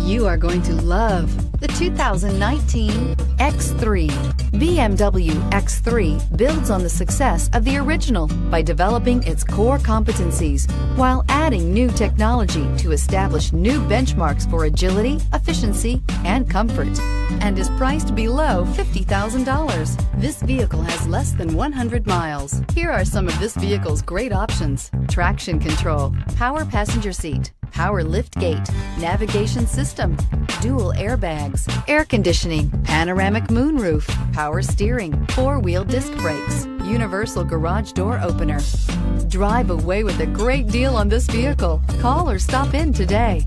You are going to love the 2019 X3. BMW X3 builds on the success of the original by developing its core competencies while adding new technology to establish new benchmarks for agility, efficiency, and comfort, and is priced below $50,000. This vehicle has less than 100 miles. Here are some of this vehicle's great options: traction control, power passenger seat, power lift gate, navigation system, dual airbags, air conditioning, panoramic moonroof, power steering, four-wheel disc brakes, universal garage door opener. Drive away with a great deal on this vehicle. Call or stop in today.